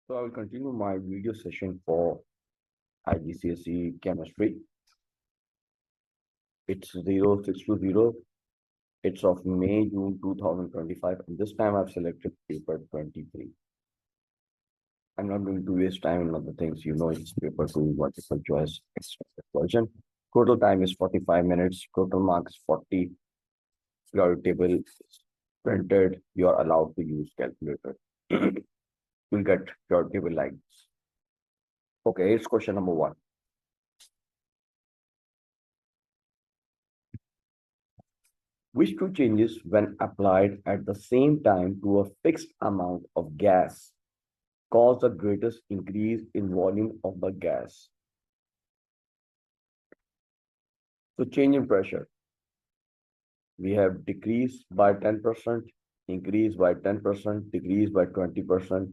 So I will continue my video session for IGCSE Chemistry. It's 0620. It's of May, June 2025. And this time I've selected paper 23. I'm not going to waste time in other things. You know, it's paper 2, multiple choice, extracted version. Total time is 45 minutes. Total marks 40. Your table is printed. You are allowed to use calculator. You'll get your table like this. Okay, it's question number 1. Which two changes, when applied at the same time to a fixed amount of gas, cause the greatest increase in volume of the gas? So change in pressure. We have decrease by 10%, increase by 10%, decrease by 20%,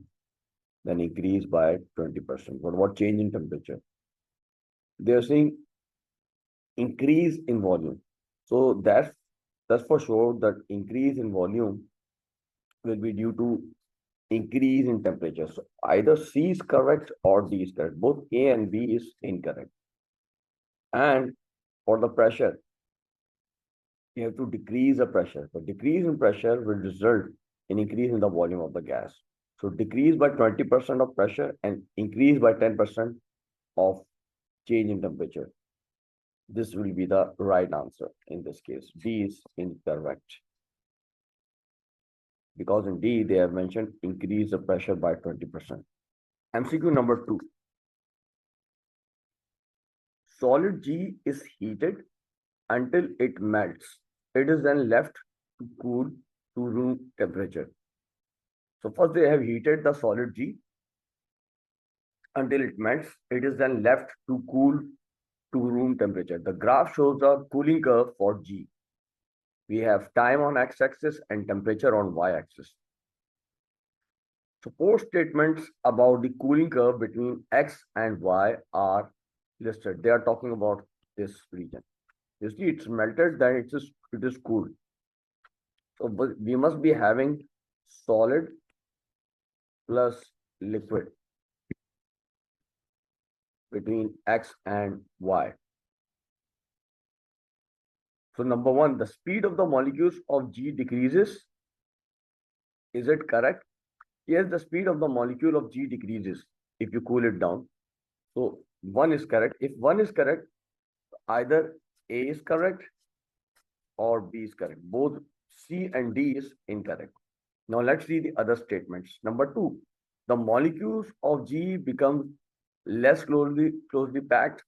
then increase by 20%. But what change in temperature? They are saying increase in volume. So that's for sure that increase in volume will be due to increase in temperature. So either C is correct or D is correct. Both A and B is incorrect. And for the pressure, you have to decrease the pressure. The decrease in pressure will result in increase in the volume of the gas. So decrease by 20% of pressure and increase by 10% of change in temperature. This will be the right answer in this case. D is incorrect. Because in D, they have mentioned increase the pressure by 20%. MCQ number 2. Solid G is heated until it melts. It is then left to cool to room temperature. So first they have heated the solid G until it melts. It is then left to cool to room temperature. The graph shows the cooling curve for G. We have time on x-axis and temperature on y-axis. Suppose statements about the cooling curve between x and y are listed. They are talking about this region. You see, it's melted, then it is cooled. So we must be having solid plus liquid between x and y. So number 1, the speed of the molecules of G decreases. Is it correct? Yes, the speed of the molecule of G decreases if you cool it down. So 1 is correct. If 1 is correct, either A is correct or B is correct. Both C and D is incorrect. Now let's see the other statements. Number 2, the molecules of G become less closely packed.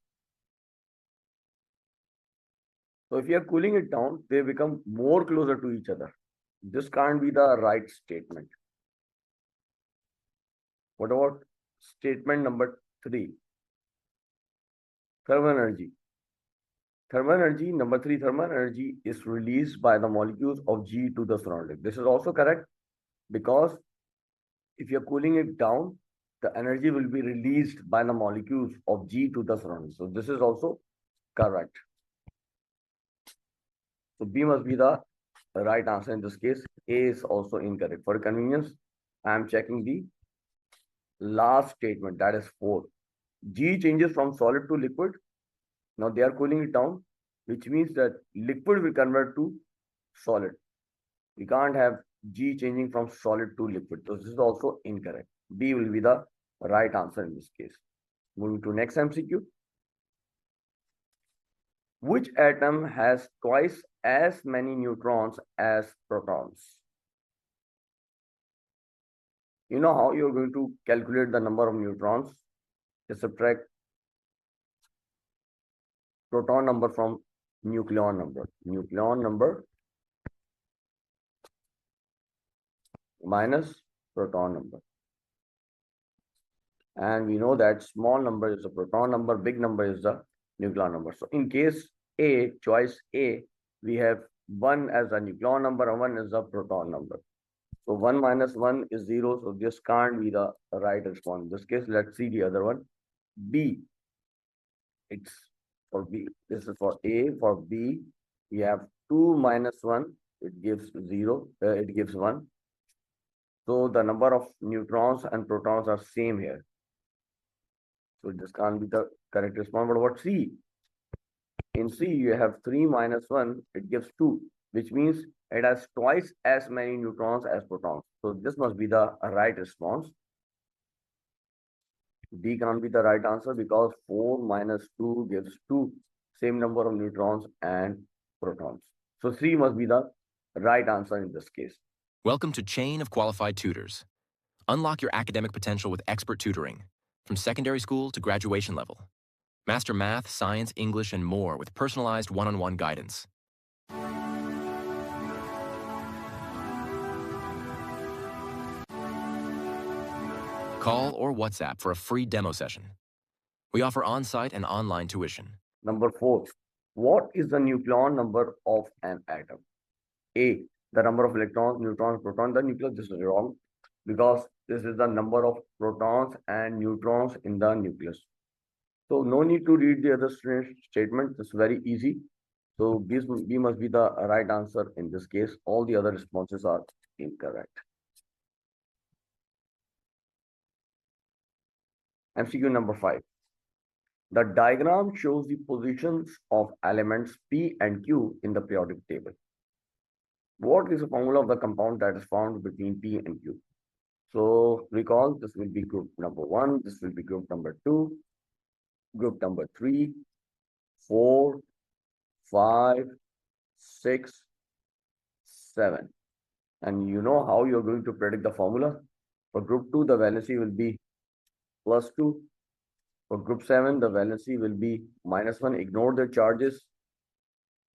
So if you are cooling it down, they become more closer to each other. This can't be the right statement. What about statement number 3? Thermal energy. Thermal energy, number 3, thermal energy is released by the molecules of G to the surrounding. This is also correct because if you're cooling it down, the energy will be released by the molecules of G to the surrounding. So this is also correct. So B must be the right answer in this case. A is also incorrect. For convenience, I am checking the last statement, that is 4. G changes from solid to liquid. Now they are cooling it down, which means that liquid will convert to solid. We can't have G changing from solid to liquid. So this is also incorrect. B will be the right answer in this case. Moving to next MCQ. Which atom has twice as many neutrons as protons? You know how you're going to calculate the number of neutrons? Just subtract proton number from nucleon number. Nucleon number minus proton number. And we know that small number is the proton number, big number is the nucleon number. So in case A, choice A, we have 1 as a nucleon number and 1 is the proton number. So 1 minus 1 is 0. So this can't be the right response. In this case, let's see the other one. B. It's for B. This is for A. For B, we have 2 minus 1. It gives 0. It gives 1. So the number of neutrons and protons are same here. So this can't be the correct response. But what C? In C, you have 3 minus 1, it gives 2, which means it has twice as many neutrons as protons. So this must be the right response. D can't be the right answer because 4 minus 2 gives 2, same number of neutrons and protons. So C must be the right answer in this case. Welcome to Chain of Qualified Tutors. Unlock your academic potential with expert tutoring, from secondary school to graduation level. Master math, science, English, and more with personalized one-on-one guidance. Call or WhatsApp for a free demo session. We offer on-site and online tuition. Number 4. What is the nucleon number of an atom? A. The number of electrons, neutrons, protons, the nucleus. This is wrong because this is the number of protons and neutrons in the nucleus. So no need to read the other statement. It's very easy. So B must be the right answer in this case. All the other responses are incorrect. MCQ number 5. The diagram shows the positions of elements P and Q in the periodic table. What is the formula of the compound that is found between P and Q? So recall, this will be group number 1, this will be group number 2, group number 3, 4, 5, 6, 7. And you know how you're going to predict the formula. For group 2, the valency will be +2. For group 7, the valency will be -1. Ignore the charges.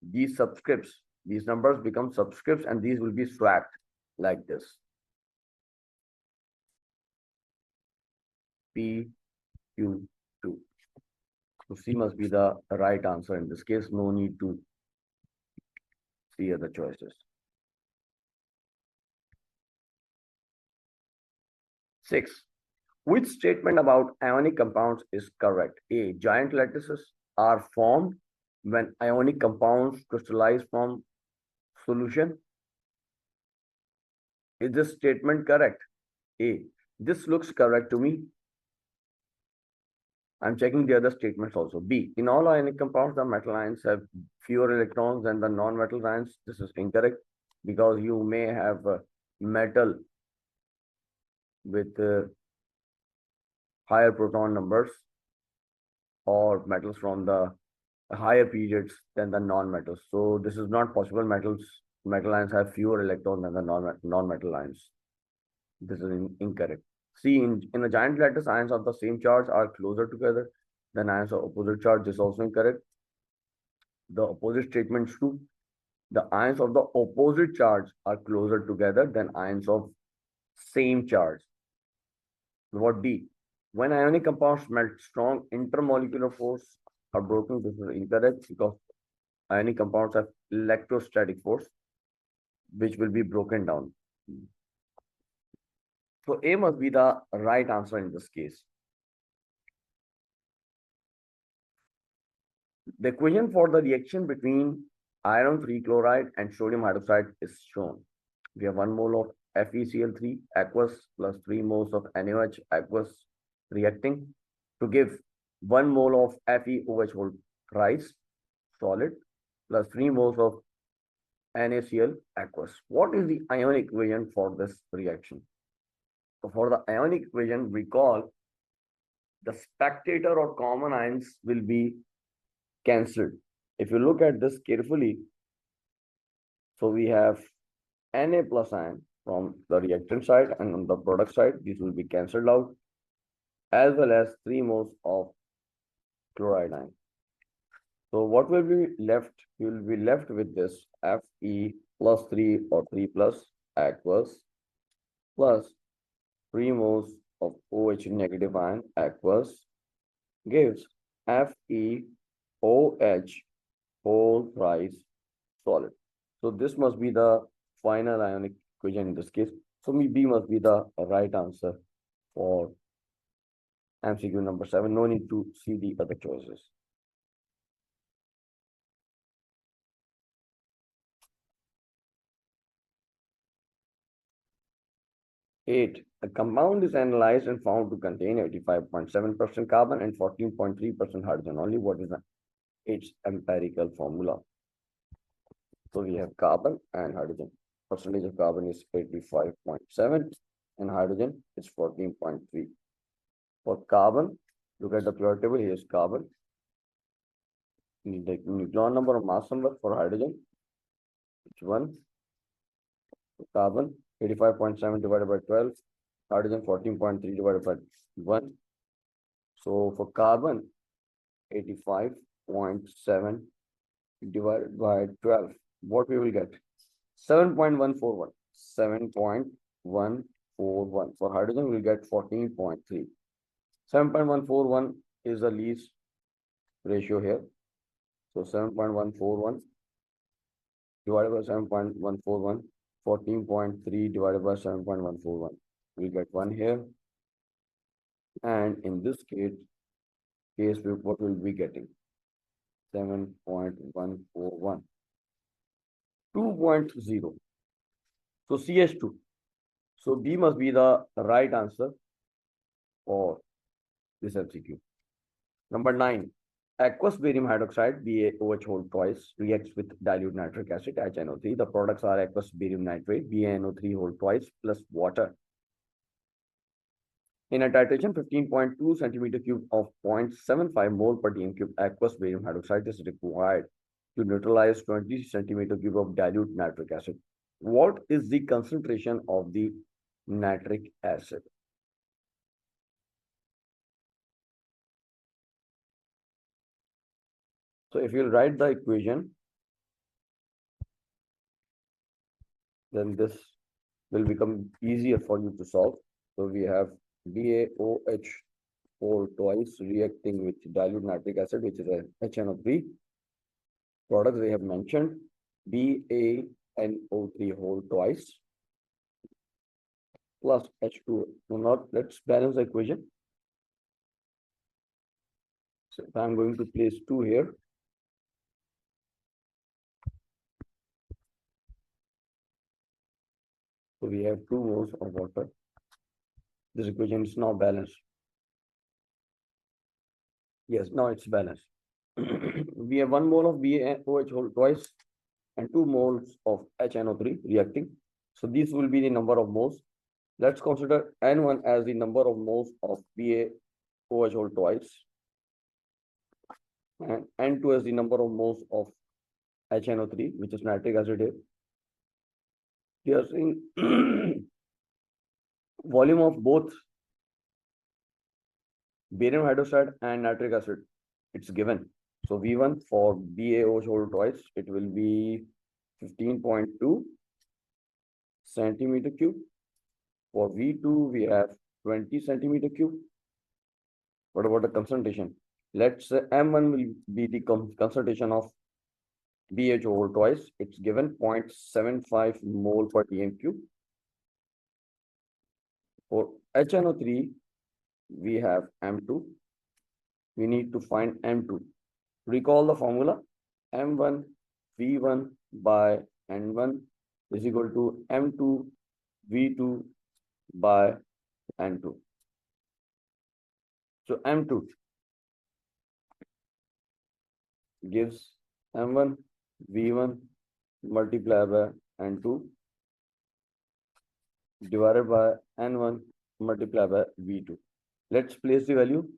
These subscripts, these numbers become subscripts and these will be swapped like this. P, Q, 2. So C must be the right answer in this case. No need to see other choices. 6. Which statement about ionic compounds is correct? A. Giant lattices are formed when ionic compounds crystallize from solution. Is this statement correct? A. This looks correct to me. I'm checking the other statements also. B. In all ionic compounds, the metal ions have fewer electrons than the non-metal ions. This is incorrect because you may have metal with higher proton numbers or metals from the higher periods than the non-metals. So this is not possible. Metal ions have fewer electrons than the non-metal ions. This is incorrect. See, in a giant lattice, ions of the same charge are closer together than ions of opposite charge. This is also incorrect. The opposite statement is true. The ions of the opposite charge are closer together than ions of same charge. What D? When ionic compounds melt, strong intermolecular force are broken. This is incorrect because ionic compounds have electrostatic force, which will be broken down. So A must be the right answer in this case. The equation for the reaction between iron 3 chloride and sodium hydroxide is shown. We have 1 mole of FeCl3 aqueous plus 3 moles of NaOH aqueous reacting to give 1 mole of FeOH whole thrice solid plus 3 moles of NaCl aqueous. What is the ionic equation for this reaction? So for the ionic equation, recall the spectator or common ions will be cancelled. If you look at this carefully, so we have Na plus ion from the reactant side and on the product side, these will be cancelled out, as well as 3 moles of chloride ion. So what will be left? We will be left with this Fe plus 3 or 3 plus aqueous plus 3 moles of OH negative ion aqueous gives FeOH whole thrice solid. So this must be the final ionic equation in this case. So B must be the right answer for MCQ number 7. No need to see the other choices. 8. A compound is analyzed and found to contain 85.7% carbon and 14.3% hydrogen. Only what is its empirical formula? So we have carbon and hydrogen. Percentage of carbon is 85.7 and hydrogen is 14.3. For carbon, look at the periodic table. Here is carbon. The nucleon number or mass number. For hydrogen, it's 1. For carbon, 85.7 divided by 12. Hydrogen, 14.3 divided by 1. So for carbon, 85.7 divided by 12. What we will get? 7.141. 7.141. For hydrogen, we will get 14.3. 7.141 is the least ratio here. So 7.141 divided by 7.141, 14.3 divided by 7.141. We get 1 here. And in this case, what will be getting? 7.141. 2.0. So CH2. So B must be the right answer for this MCQ. Number 9. Aqueous barium hydroxide, BaOH whole twice, reacts with dilute nitric acid, HNO3. The products are aqueous barium nitrate, BaNO3 whole twice, plus water. In a titration, 15.2 centimeter cube of 0.75 mole per dm cube aqueous barium hydroxide is required to neutralize 20 centimeter cube of dilute nitric acid. What is the concentration of the nitric acid? So if you write the equation, then this will become easier for you to solve. So we have BaOH whole twice reacting with dilute nitric acid, which is a HNO3. Products we have mentioned, BaNO3 whole twice plus H2O. So now let's balance the equation. So if I'm going to place 2 here, so we have 2 moles of water. This equation is now balanced. Yes, now it's balanced. We have 1 mole of BaOH whole twice and 2 moles of HNO3 reacting. So this will be the number of moles. Let's consider N1 as the number of moles of BaOH whole twice and N2 as the number of moles of HNO3, which is nitric acid here. We are seeing volume of both barium hydroxide and nitric acid. It's given. So V1 for BaOH whole twice, it will be 15.2 centimeter cube. For V2, we have 20 centimeter cube. What about the concentration? Let's say M1 will be the concentration of BaOH whole twice. It's given 0.75 mole per dm cube. For HNO3, we have M2. We need to find M2. Recall the formula. M1 V1 by N1 is equal to M2 V2 by N2. So M2 gives M1 V1 multiplied by N2 divided by N1 multiplied by V2. Let's place the value.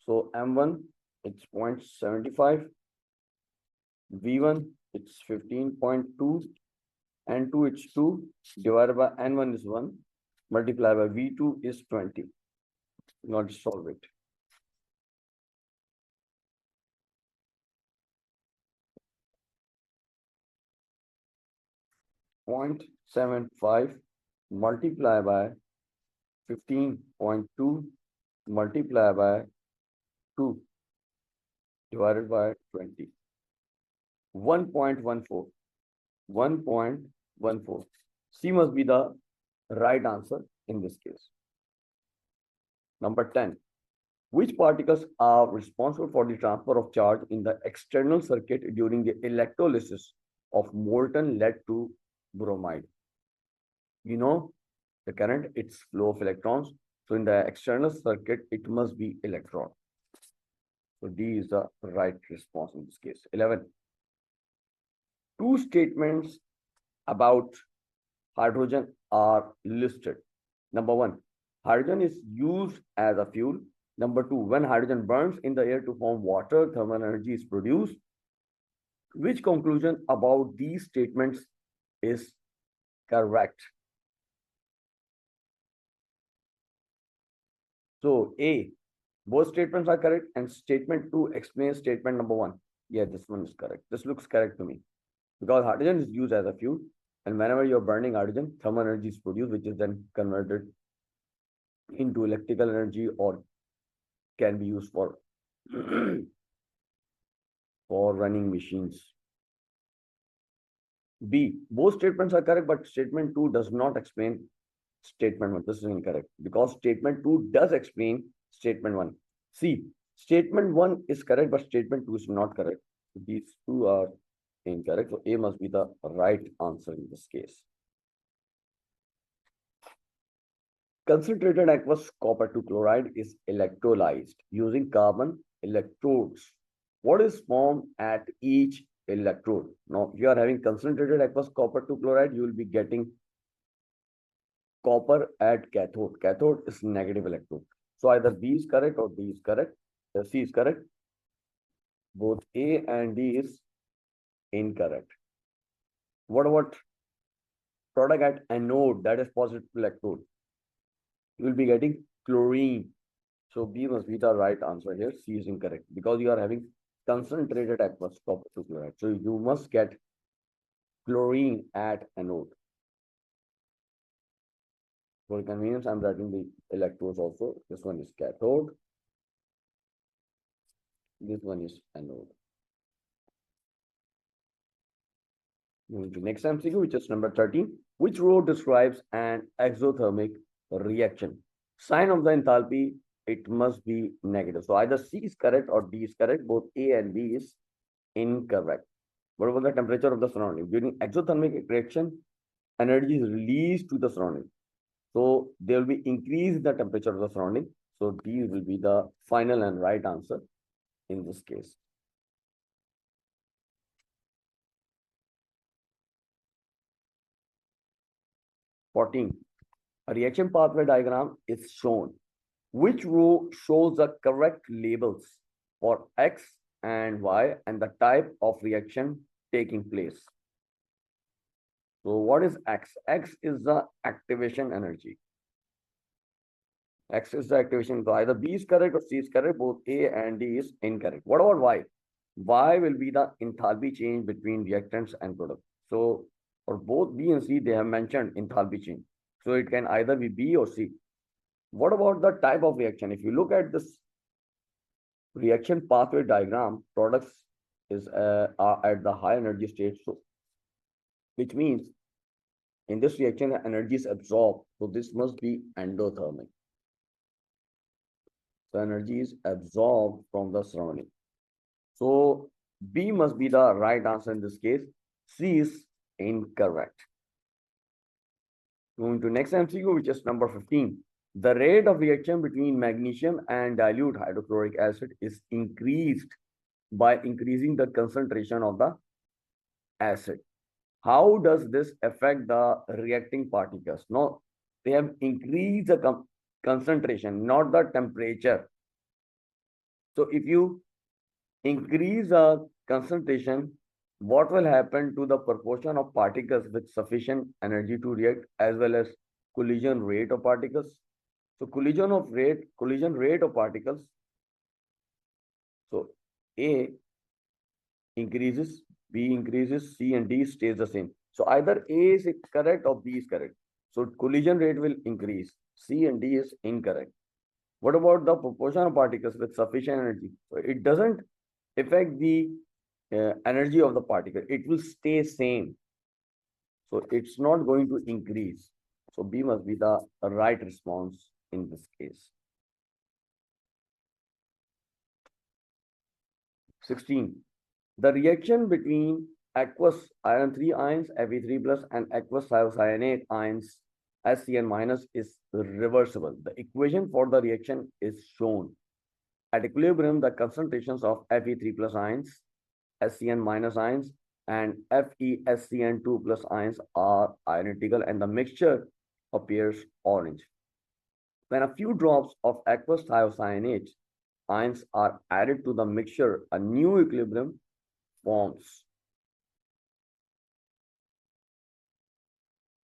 So M1, it's 0.75. V1, it's 15.2. N2, it's 2. Divided by N1 is 1. Multiplied by V2 is 20. Now solve it. Point 0.75 multiplied by 15.2 multiplied by 2 divided by 20. 1.14. 1.14. C must be the right answer in this case. Number 10. Which particles are responsible for the transfer of charge in the external circuit during the electrolysis of molten lead to bromide? You know, The current, it's flow of electrons. So in the external circuit, it must be electron. So D is the right response in this case. 11. Two statements about hydrogen are listed. Number one, hydrogen is used as a fuel. Number two, when hydrogen burns in the air to form water, thermal energy is produced. Which conclusion about these statements is correct? So A, both statements are correct, and statement 2 explains statement number 1. Yeah, this one is correct. This looks correct to me. Because hydrogen is used as a fuel, and whenever you're burning hydrogen, thermal energy is produced, which is then converted into electrical energy or can be used for, for running machines. B, both statements are correct, but statement 2 does not explain statement 1. This is incorrect because statement 2 does explain statement 1. C, statement 1 is correct, but statement 2 is not correct. These two are incorrect. So A must be the right answer in this case. Concentrated aqueous copper 2 chloride is electrolyzed using carbon electrodes. What is formed at each electrode? Now, if you are having concentrated aqueous copper 2 chloride, you will be getting copper at cathode. Cathode is negative electrode. So either B is correct or D is correct. C is correct. Both A and D is incorrect. What about product at anode, that is positive electrode? You will be getting chlorine. So B must be the right answer here. C is incorrect because you are having concentrated aqueous copper 2 chloride. So you must get chlorine at anode. For convenience, I'm writing the electrodes also. This one is cathode. This one is anode. Moving to next MCQ, which is number 13. Which row describes an exothermic reaction? Sign of the enthalpy, it must be negative. So either C is correct or D is correct. Both A and B is incorrect. What about the temperature of the surrounding? During exothermic reaction, energy is released to the surrounding. So there will be increase in the temperature of the surrounding. So D will be the final and right answer in this case. A reaction pathway diagram is shown. Which row shows the correct labels for X and Y and the type of reaction taking place? So what is X? X is the activation energy. X is the activation. So either B is correct or C is correct. Both A and D is incorrect. What about Y? Y will be the enthalpy change between reactants and product. So for both B and C, they have mentioned enthalpy change. So it can either be B or C. What about the type of reaction? If you look at this reaction pathway diagram, products is are at the high energy stage. So which means in this reaction, the energy is absorbed. So this must be endothermic. So energy is absorbed from the surrounding. So B must be the right answer in this case. C is incorrect. Moving to next MCQ, which is number 15. The rate of reaction between magnesium and dilute hydrochloric acid is increased by increasing the concentration of the acid. How does this affect the reacting particles? No, they have increased the concentration, not the temperature. So if you increase the concentration, what will happen to the proportion of particles with sufficient energy to react as well as collision rate of particles? So collision rate of particles. So A increases, B increases, C and D stays the same. So either A is correct or B is correct. So collision rate will increase. C and D is incorrect. What about the proportion of particles with sufficient energy? So it doesn't affect the energy of the particle. It will stay same. So it's not going to increase. So B must be the right response in this case. 16. The reaction between aqueous iron 3 ions, Fe3 plus, and aqueous thiocyanate ions SCN minus is reversible. The equation for the reaction is shown. At equilibrium, the concentrations of Fe3 plus ions, SCN minus ions, and FeSCN2 plus ions are identical, and the mixture appears orange. When a few drops of aqueous thiocyanate ions are added to the mixture, a new equilibrium forms.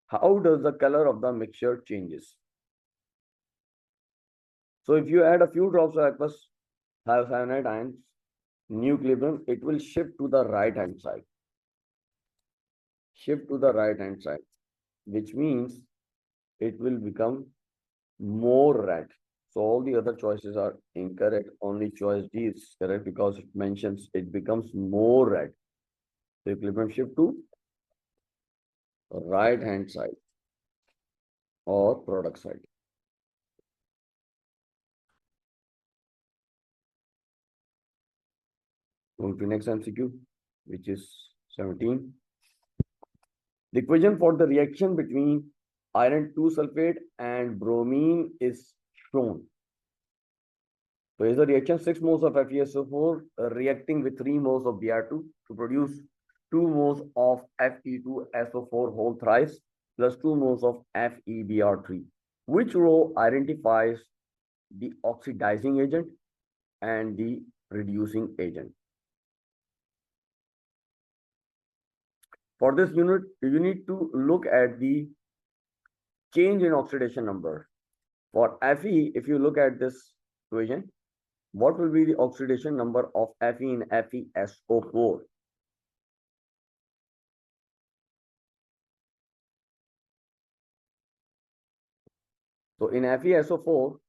How does the color of the mixture changes? So if you add a few drops of aqueous thiocyanate ions, new equilibrium, it will shift to the right hand side. Shift to the right hand side, which means it will become more red. So all the other choices are incorrect. Only choice D is correct because it mentions it becomes more red. The equilibrium shift to right hand side or product side. Move to next MCQ, which is 17. The equation for the reaction between iron 2 sulfate and bromine is shown. So is the reaction 6 moles of FeSO4 reacting with 3 moles of Br2 to produce 2 moles of Fe2SO4 whole thrice plus 2 moles of FeBr3. Which row identifies the oxidizing agent and the reducing agent? For this unit, you need to look at the change in oxidation number. For Fe, if you look at this equation, what will be the oxidation number of Fe in FeSO4? So in FeSO4,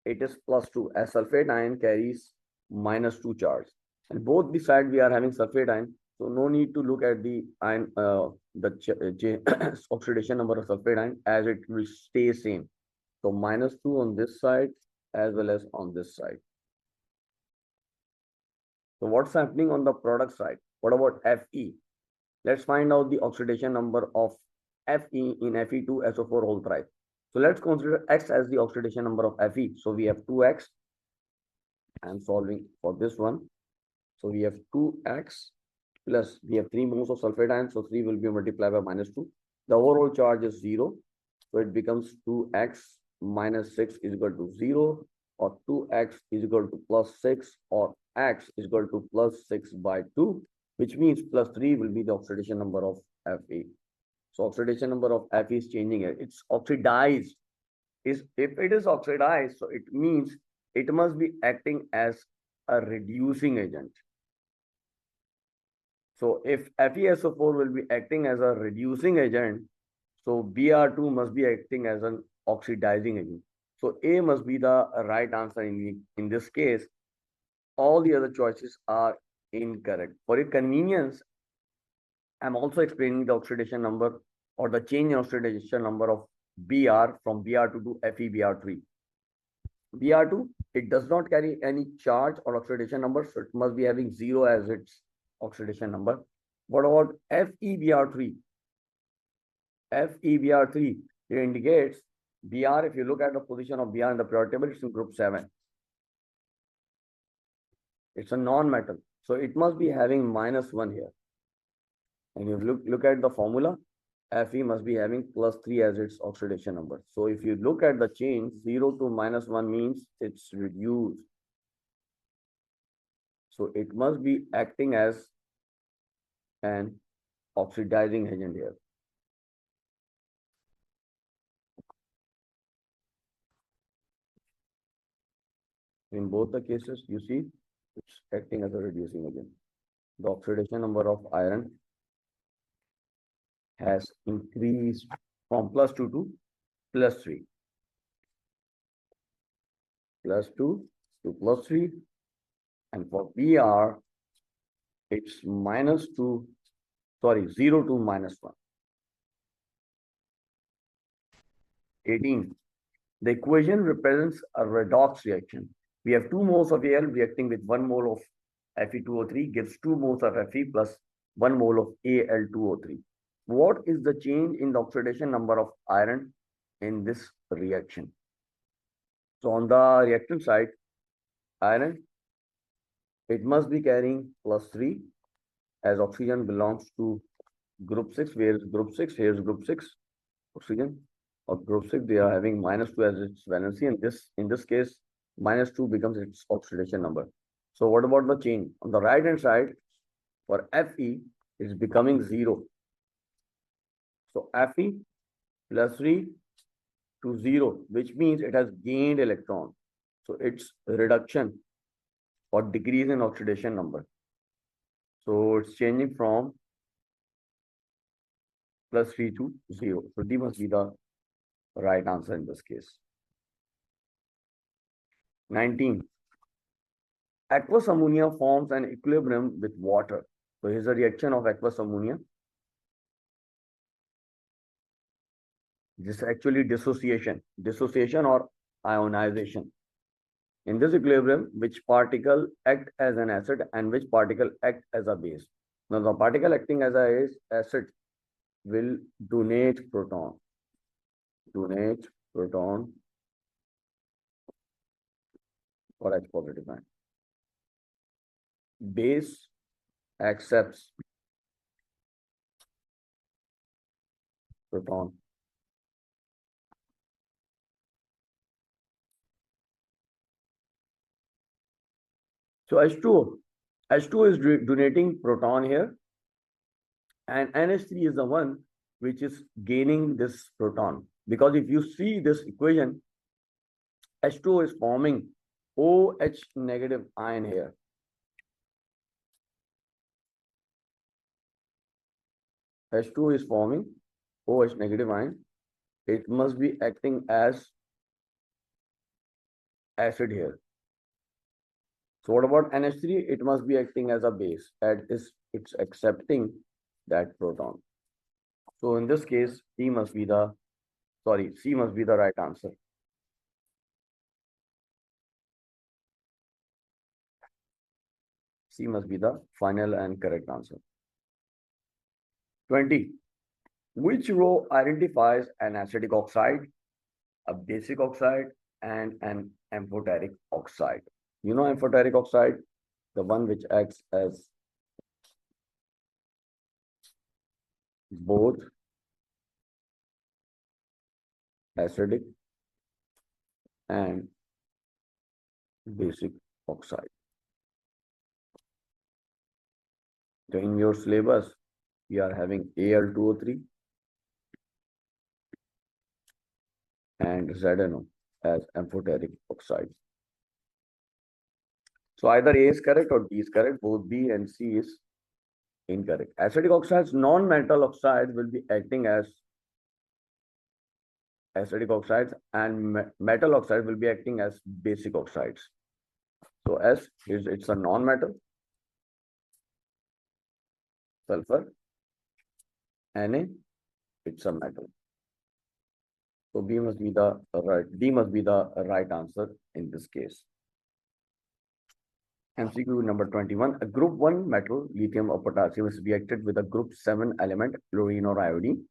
it is +2 as sulfate ion carries -2 charge. And both the side we are having sulfate ion. So no need to look at the ion, oxidation number of sulfate ion as it will stay same. So -2 on this side as well as on this side. So what's happening on the product side? What about Fe? Let's find out the oxidation number of Fe in Fe2SO4 whole thrice. So let's consider X as the oxidation number of Fe. So we have 2X. I'm solving for this one. So we have 2X plus we have 3 moles of sulfate ion. So 3 will be multiplied by -2. The overall charge is 0. So it becomes 2X minus 6 is equal to 0, or 2X is equal to +6, or X is equal to +6 by 2, which means +3 will be the oxidation number of Fe. So oxidation number of Fe is changing it. It's oxidized. If it is oxidized, so it means it must be acting as a reducing agent. So if FeSO4 will be acting as a reducing agent, so Br2 must be acting as an oxidizing agent. So A must be the right answer in this case. All the other choices are incorrect. For your convenience, I'm also explaining the oxidation number or the change in oxidation number of Br from Br2 to FeBr3. Br2, it does not carry any charge or oxidation number, so it must be having 0 as its oxidation number. What about FeBr3? FeBr3, it indicates Br, if you look at the position of Br in the periodic table, it's in group 7. It's a non-metal, so it must be having -1 here. And if you look at the formula, Fe must be having +3 as its oxidation number. So if you look at the change, 0 to -1 means it's reduced. So it must be acting as an oxidizing agent here. In both the cases, you see, it's acting as a reducing agent. The oxidation number of iron has increased from +2 to +3. +2 to +3. And for Br, it's -2, 0 to -1. 18. The equation represents a redox reaction. We have 2 moles of Al reacting with 1 mole of Fe2O3 gives 2 moles of Fe plus 1 mole of Al2O3. What is the change in the oxidation number of iron in this reaction. So on the reactant side, iron, it must be carrying +3 as oxygen belongs to group 6. Where is group 6? Here's group 6, oxygen. Of group 6, they are having -2 as its valency, and in this case, -2 becomes its oxidation number. So what about the chain? On the right hand side, for Fe, it's becoming 0. So Fe +3 to 0, which means it has gained electron. So it's reduction or decrease in oxidation number. So it's changing from +3 to 0. So D must be the right answer in this case. 19. Aqueous ammonia forms an equilibrium with water. So here's a reaction of aqueous ammonia. This is actually dissociation or ionization. In this equilibrium, which particle act as an acid and which particle act as a base? Now, the particle acting as a acid will donate proton for H positive ion. Base accepts proton. So H2 is donating proton here, and NH3 is the one which is gaining this proton. Because if you see this equation, H2 is forming OH negative ion here. H2 is forming OH negative ion. It must be acting as acid here. So what about NH3? It must be acting as a base. It's accepting that proton. So in this case, C must be the right answer. C must be the final and correct answer. 20. Which row identifies an acidic oxide, a basic oxide, and an amphoteric oxide? You know amphoteric oxide, the one which acts as both acidic and basic oxide. So in your syllabus, we are having Al2O3 and ZNO as amphoteric oxide. So either A is correct or D is correct. Both B and C is incorrect. Acidic oxides, non-metal oxides will be acting as acidic oxides, and metal oxides will be acting as basic oxides. So S is it's a non-metal. Sulfur. Na, it's a metal. So D must be the right answer in this case. MCQ number 21. A group 1 metal, lithium or potassium, is reacted with a group 7 element, chlorine or iodine.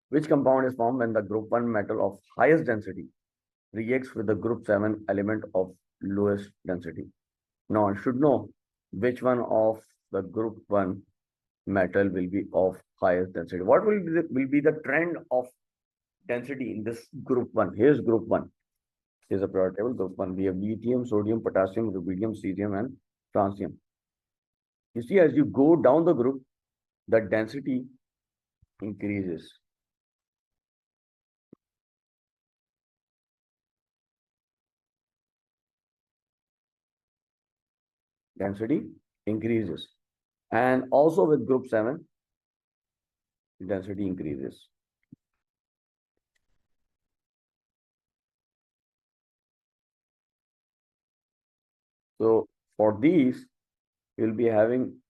Which compound is formed when the group 1 metal of highest density reacts with the group 7 element of lowest density? Now, I should know which one of the group 1 metal will be of highest density. What will be the trend of density in this group 1? Here's group 1. Here's a periodic table. Group 1. We have lithium, sodium, potassium, rubidium, cesium, and francium. You see, as you go down the group, the density increases. Density increases. And also with group 7, density increases. So for these, you'll be having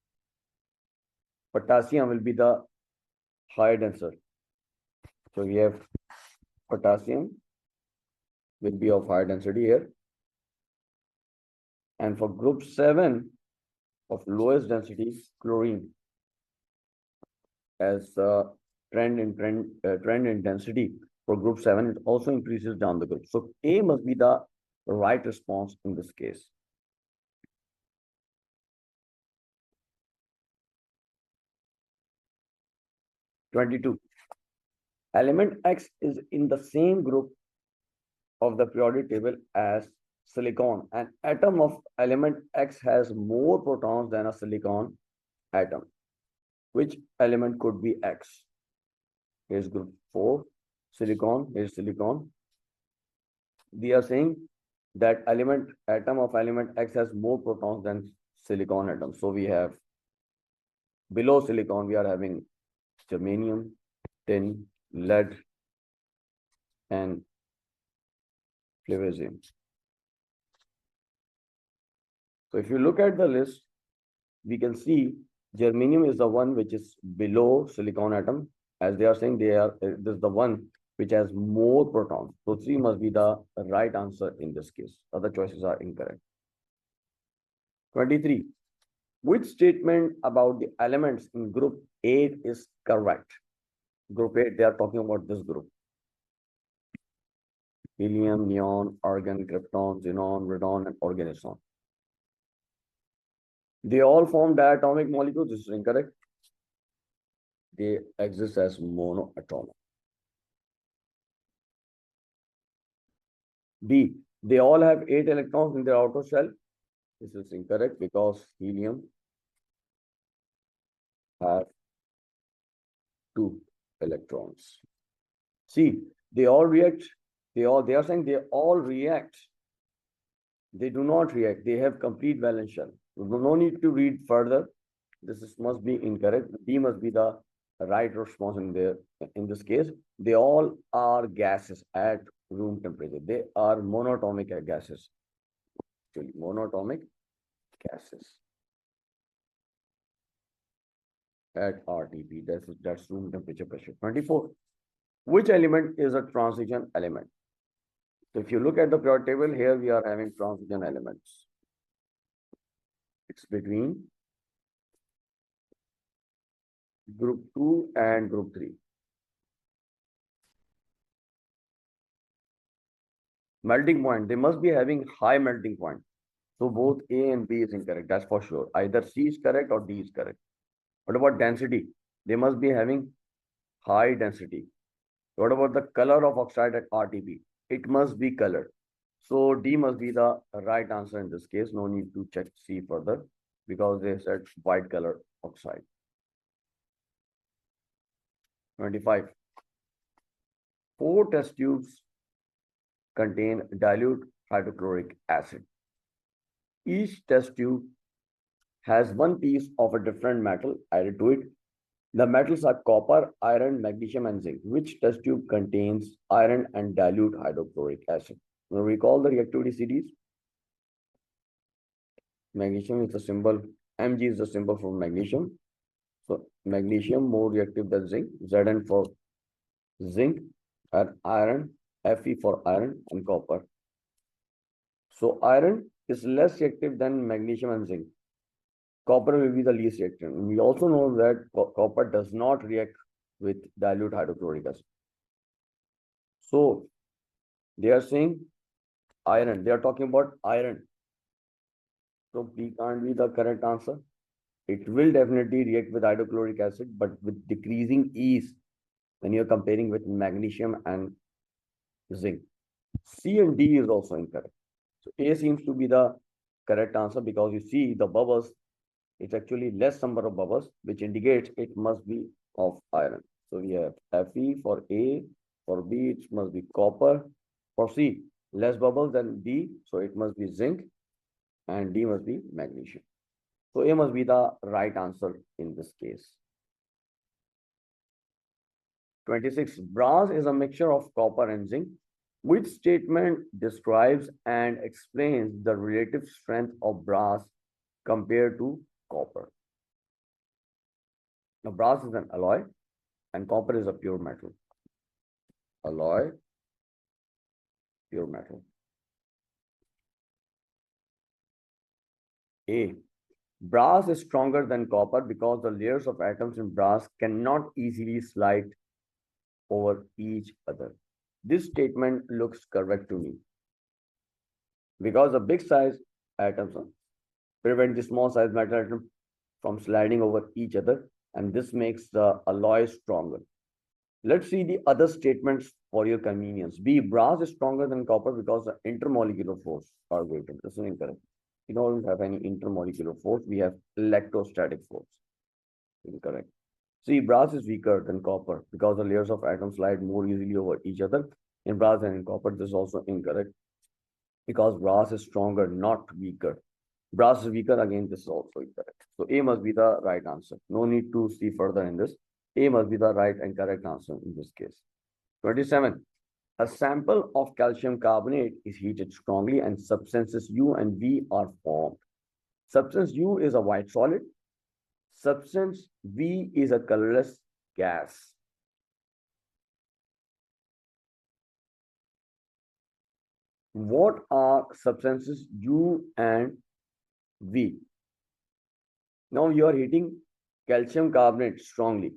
potassium will be the higher denser. So we have potassium will be of higher density here. And for group 7 of lowest density, chlorine as trend in density For group 7, it also increases down the group. So A must be the right response in this case. (22) Element X is in the same group of the periodic table as silicon. An atom of element X has more protons than a silicon atom. Which element could be X? Here's group 4, silicon, here's silicon. They are saying that atom of element X has more protons than silicon atom. So we have below silicon, we are having germanium, tin, lead, and flavazine. So if you look at the list, we can see germanium is the one which is below silicon atom. As they are saying, this is the one which has more protons. So 3 must be the right answer in this case. Other choices are incorrect. 23. Which statement about the elements in group 8 is correct? Group 8, they are talking about this group. Helium, neon, argon, krypton, xenon, radon, and organoson. They all form diatomic molecules. This is incorrect. They exist as monoatomic. B, they all have 8 electrons in their outer shell. This is incorrect because helium have 2 electrons. C, they all react. They are saying they all react. They do not react. They have complete valence shell. No need to read further. Must be incorrect. D must be the right response in this case. They all are gases at room temperature. They are monatomic gases. Actually, monatomic gases at RTP. That's room temperature pressure. 24. Which element is a transition element? So if you look at the periodic table, here we are having transition elements. It's between group 2 and group 3. Melting point, they must be having high melting point. So both A and B is incorrect, that's for sure. Either C is correct or D is correct. What about density? They must be having high density. What about the color of oxide at RTP? It must be colored. So D must be the right answer in this case. No need to check C further because they said white color oxide. 25. 4 test tubes contain dilute hydrochloric acid. Each test tube has one piece of a different metal added to it. The metals are copper, iron, magnesium, and zinc. Which test tube contains iron and dilute hydrochloric acid? Now recall the reactivity series. Magnesium is the symbol, Mg is the symbol for magnesium. So magnesium more reactive than zinc, Zn for zinc, and iron, Fe for iron, and copper. So iron is less reactive than magnesium and zinc. Copper will be the least reactant. And we also know that copper does not react with dilute hydrochloric acid. So they are saying iron. They are talking about iron. So B can't be the correct answer. It will definitely react with hydrochloric acid, but with decreasing ease when you're comparing with magnesium and zinc. C and D is also incorrect. So A seems to be the correct answer because you see the bubbles, it's actually less number of bubbles, which indicates it must be of iron. So we have Fe for A, for B, it must be copper. For C, less bubbles than D, so it must be zinc, and D must be magnesium. So A must be the right answer in this case. 26. Brass is a mixture of copper and zinc. Which statement describes and explains the relative strength of brass compared to copper? Now, brass is an alloy and copper is a pure metal. Alloy, pure metal. A. Brass is stronger than copper because the layers of atoms in brass cannot easily slide over each other. This statement looks correct to me because the big size atoms prevent the small size metal atom from sliding over each other, and this makes the alloy stronger. Let's see the other statements for your convenience. B, brass is stronger than copper because the intermolecular force are greater. This is incorrect. We don't have any intermolecular force. We have electrostatic force. Incorrect. C, brass is weaker than copper because the layers of atoms slide more easily over each other in brass than in copper. This is also incorrect because brass is stronger, not weaker. Brass is weaker, again, this is also incorrect. So A must be the right answer. No need to see further in this. A must be the right and correct answer in this case. 27. A sample of calcium carbonate is heated strongly and substances U and V are formed. Substance U is a white solid. Substance V is a colorless gas. What are substances U and V? Now you are heating calcium carbonate strongly.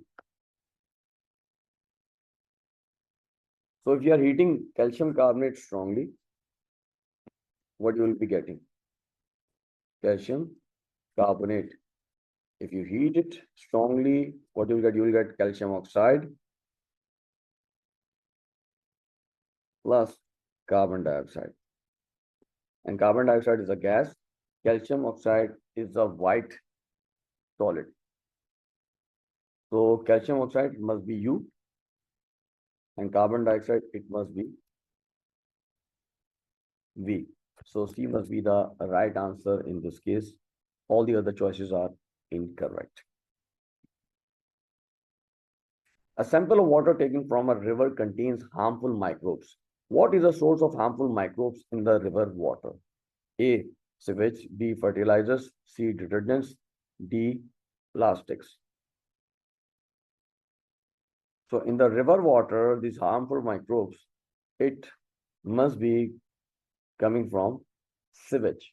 So if you are heating calcium carbonate strongly, what you will be getting? Calcium carbonate. If you heat it strongly, what you will get? You will get calcium oxide plus carbon dioxide. And carbon dioxide is a gas. Calcium oxide is a white solid. So calcium oxide must be U, and carbon dioxide, it must be V. So C must be the right answer in this case. All the other choices are incorrect. A sample of water taken from a river contains harmful microbes. What is the source of harmful microbes in the river water? A, sewage. B, fertilizers. C, detergents. D, plastics. So in the river water, these harmful microbes, it must be coming from sewage.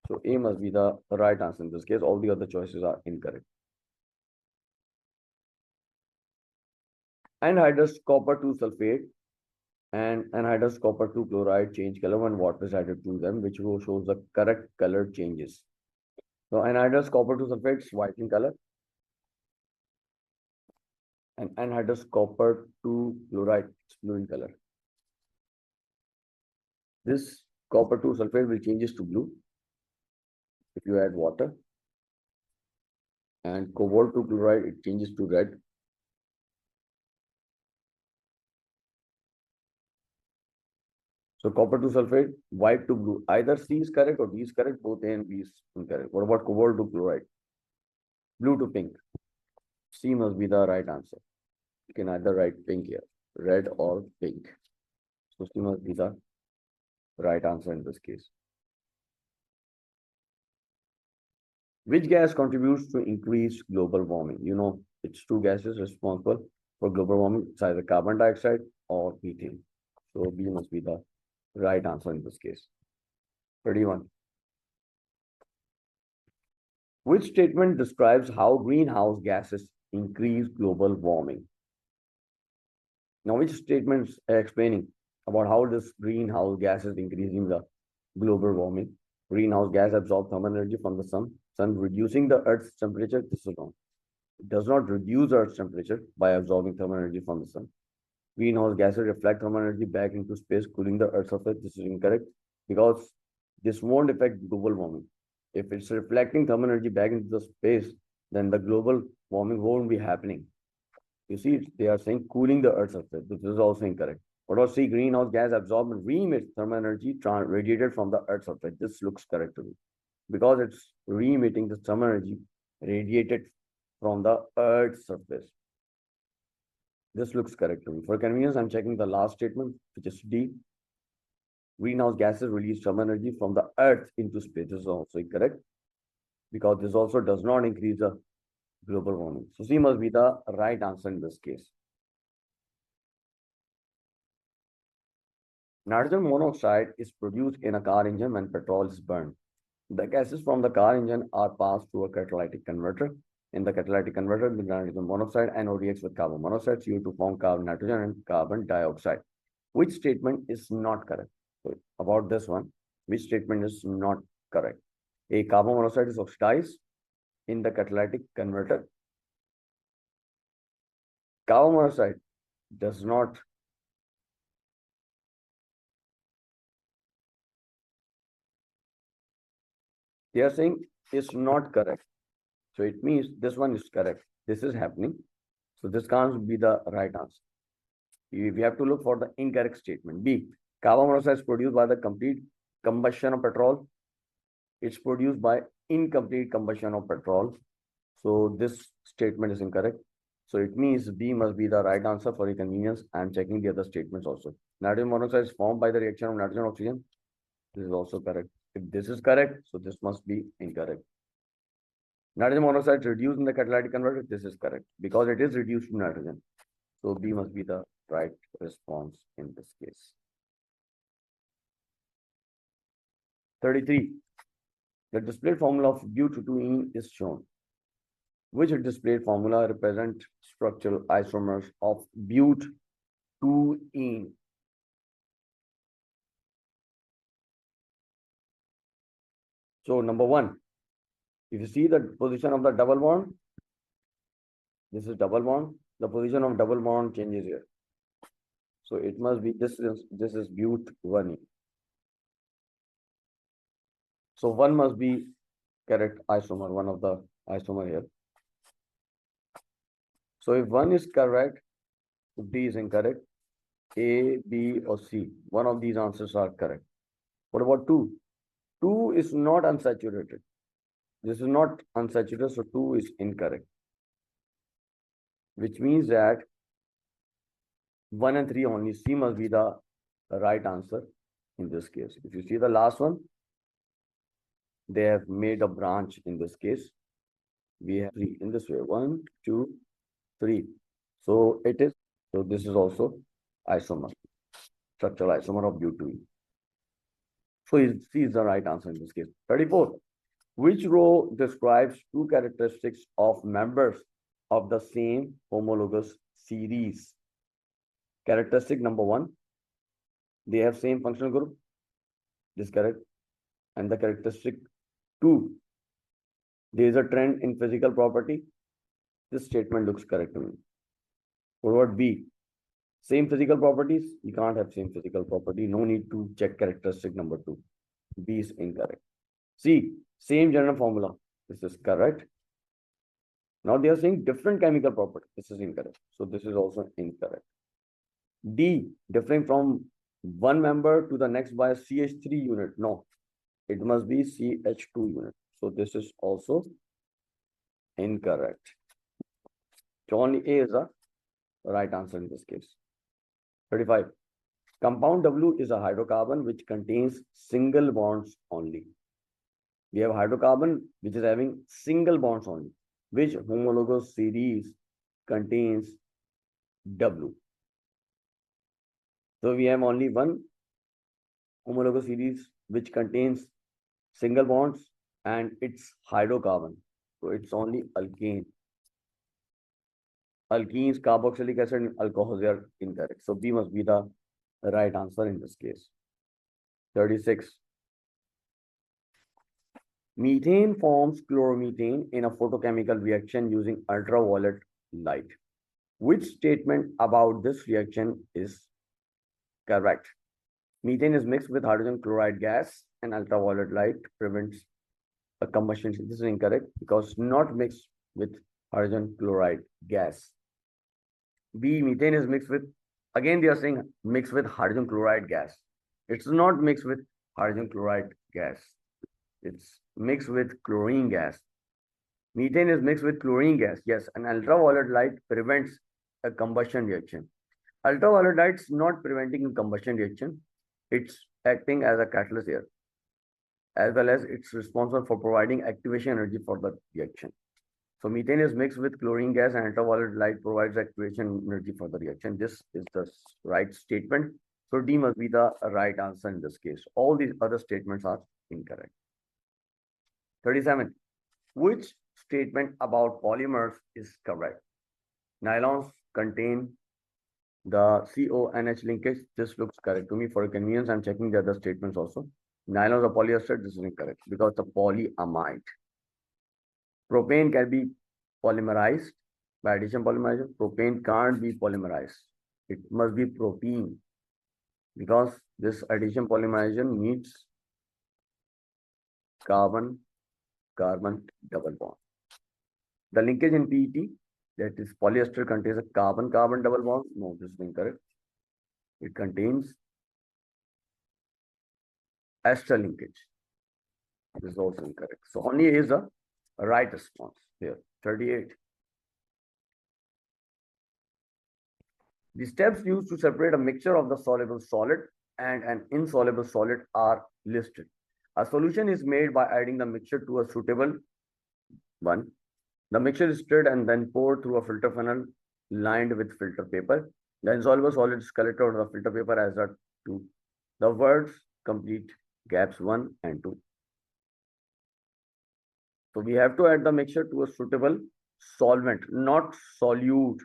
So A must be the right answer in this case. All the other choices are incorrect. Anhydrous copper 2 sulfate and anhydrous copper 2 chloride change color when water is added to them, which shows the correct color changes. So anhydrous copper 2 sulfate is white in color, and anhydrous copper 2 chloride is blue in color. This copper 2 sulfate will changes to blue if you add water, and cobalt 2 chloride, it changes to red. So copper 2 sulfate, white to blue. Either C is correct or D is correct. Both A and B is incorrect. What about cobalt 2 chloride? Blue to pink. C must be the right answer. You can either write pink here, red or pink. So C must be the right answer in this case. Which gas contributes to increased global warming? You know, it's two gases responsible for global warming. It's either carbon dioxide or methane. So B must be the right answer in this case. 31. Which statement describes how greenhouse gases increase global warming? Now, which statements are explaining about how this greenhouse gas is increasing the global warming? Greenhouse gas absorbs thermal energy from the sun, reducing the Earth's temperature. This is wrong. It does not reduce Earth's temperature by absorbing thermal energy from the sun. Greenhouse gases reflect thermal energy back into space, cooling the Earth's surface. This is incorrect because this won't affect global warming. If it's reflecting thermal energy back into the space, then the global warming won't be happening. You see, they are saying cooling the Earth's surface. This is also incorrect. What about C? Greenhouse gas absorbs and re-emits thermal energy radiated from the Earth's surface. This looks correct to me because it's re-emitting the thermal energy radiated from the Earth's surface. This looks correct to me. For convenience, I'm checking the last statement, which is D. Greenhouse gases release thermal energy from the Earth into space. This is also incorrect because this also does not increase the global warming. So C must be the right answer in this case. Nitrogen monoxide is produced in a car engine when petrol is burned. The gases from the car engine are passed through a catalytic converter. In the catalytic converter, the nitrogen monoxide NO reacts with carbon monoxide, CO2 form carbon nitrogen and carbon dioxide. Which statement is not correct? So about this one, which statement is not correct? A carbon monoxide is oxidized in the catalytic converter. Carbon monoxide does not they are saying it's not correct. So it means this one is correct. This is happening. So this can't be the right answer. We have to look for the incorrect statement. B. Carbon monoxide is produced by the complete combustion of petrol. It's produced by incomplete combustion of petrol. So this statement is incorrect. So it means B must be the right answer. For your convenience, I am checking the other statements also. Nitrogen monoxide is formed by the reaction of nitrogen and oxygen. This is also correct. If this is correct, so this must be incorrect. Nitrogen monoxide is reduced in the catalytic converter. This is correct because it is reduced to nitrogen. So B must be the right response in this case. 33. The displayed formula of butadiene is shown. Which displayed formula represent structural isomers of butadiene? So number one, if you see the position of the double bond, this is double bond. The position of double bond changes here. So it must be this is but1. So one must be correct isomer, one of the isomer here. So if one is correct, B is incorrect. A, B, or C. One of these answers are correct. What about 2? 2 is not unsaturated. This is not unsaturated, so 2 is incorrect. Which means that 1 and 3 only, C must be the right answer in this case. If you see the last one, they have made a branch in this case. We have 3 in this way. 1, 2, 3. So it is, so this is also isomer, structural isomer of butadiene. So C is the right answer in this case. 34. Which row describes two characteristics of members of the same homologous series? Characteristic number 1, they have same functional group. This is correct. And the characteristic 2, there is a trend in physical property. This statement looks correct to me. What about B? Same physical properties? You can't have same physical property. No need to check characteristic number 2. B is incorrect. C, same general formula. This is correct. Now they are saying different chemical property. This is incorrect. So this is also incorrect. D, differing from one member to the next by a CH3 unit. No, it must be CH2 unit. So this is also incorrect. So only A is the right answer in this case. 35. Compound W is a hydrocarbon which contains single bonds only. We have hydrocarbon which is having single bonds only. Which homologous series contains W? So we have only one homologous series which contains single bonds and it's hydrocarbon. So it's only alkane. Alkenes, carboxylic acid, and alcohols are incorrect. So B must be the right answer in this case. 36. Methane forms chloromethane in a photochemical reaction using ultraviolet light. Which statement about this reaction is correct? Methane is mixed with hydrogen chloride gas and ultraviolet light prevents a combustion. This is incorrect because not mixed with hydrogen chloride gas. B, methane is mixed with, again they are saying mixed with hydrogen chloride gas. It's not mixed with hydrogen chloride gas. It's mixed with chlorine gas. Methane is mixed with chlorine gas. Yes, and ultraviolet light prevents a combustion reaction. Ultraviolet light is not preventing a combustion reaction. It's acting as a catalyst here, as well as it's responsible for providing activation energy for the reaction. So methane is mixed with chlorine gas and ultraviolet light provides activation energy for the reaction. This is the right statement. So D must be the right answer in this case. All these other statements are incorrect. 37. Which statement about polymers is correct? Nylons contain The CONH linkage, this looks correct to me. For convenience, I'm checking the other statements also. Nylon or polyester, this is incorrect because the polyamide. Propane can be polymerized by addition polymerization. Propane can't be polymerized. It must be propene because this addition polymerization needs carbon-carbon double bond. The linkage in PET, that is polyester, contains a carbon-carbon double bond. No, this is incorrect. It contains ester linkage. This is also incorrect. So only A is the right response here. 38. The steps used to separate a mixture of the soluble solid and an insoluble solid are listed. A solution is made by adding the mixture to a suitable one. The mixture is stirred and then poured through a filter funnel lined with filter paper. The insoluble solid is collected on the filter paper as a 2. The words complete gaps 1 and 2. So we have to add the mixture to a suitable solvent, not solute.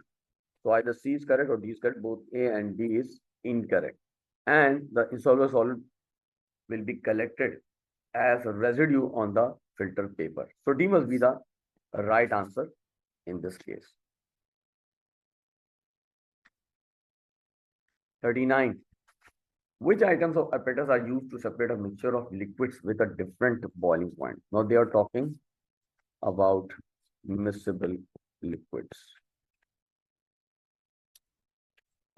So either C is correct or D is correct. Both A and D is incorrect. And the insoluble solid will be collected as a residue on the filter paper. So D must be the right answer in this case. 39. Which items of apparatus are used to separate a mixture of liquids with a different boiling point? Now they are talking about miscible liquids.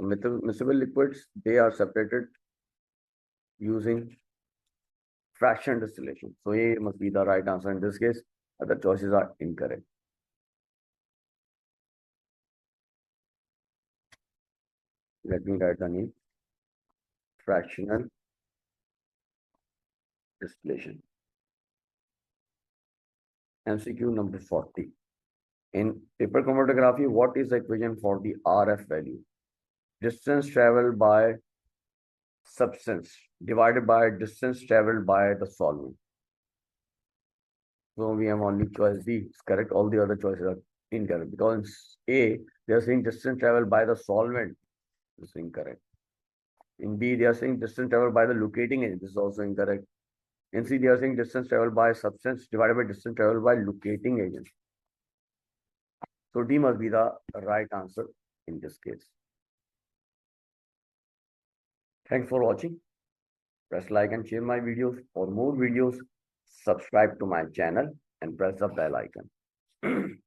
Miscible liquids, they are separated using fraction distillation. So A must be the right answer in this case. Other choices are incorrect. Let me write the name. Fractional distillation. MCQ number 40. In paper chromatography, what is the equation for the RF value? Distance traveled by substance divided by distance traveled by the solvent. So we have only choice D is correct. All the other choices are incorrect because in A, they are saying distance traveled by the solvent. This is incorrect. In B, they are saying distance traveled by the locating agent. This is also incorrect. In C, they are saying distance traveled by substance divided by distance traveled by locating agent. So D must be the right answer in this case. Thanks for watching. Press like and share my videos. For more videos, subscribe to my channel and press the bell icon.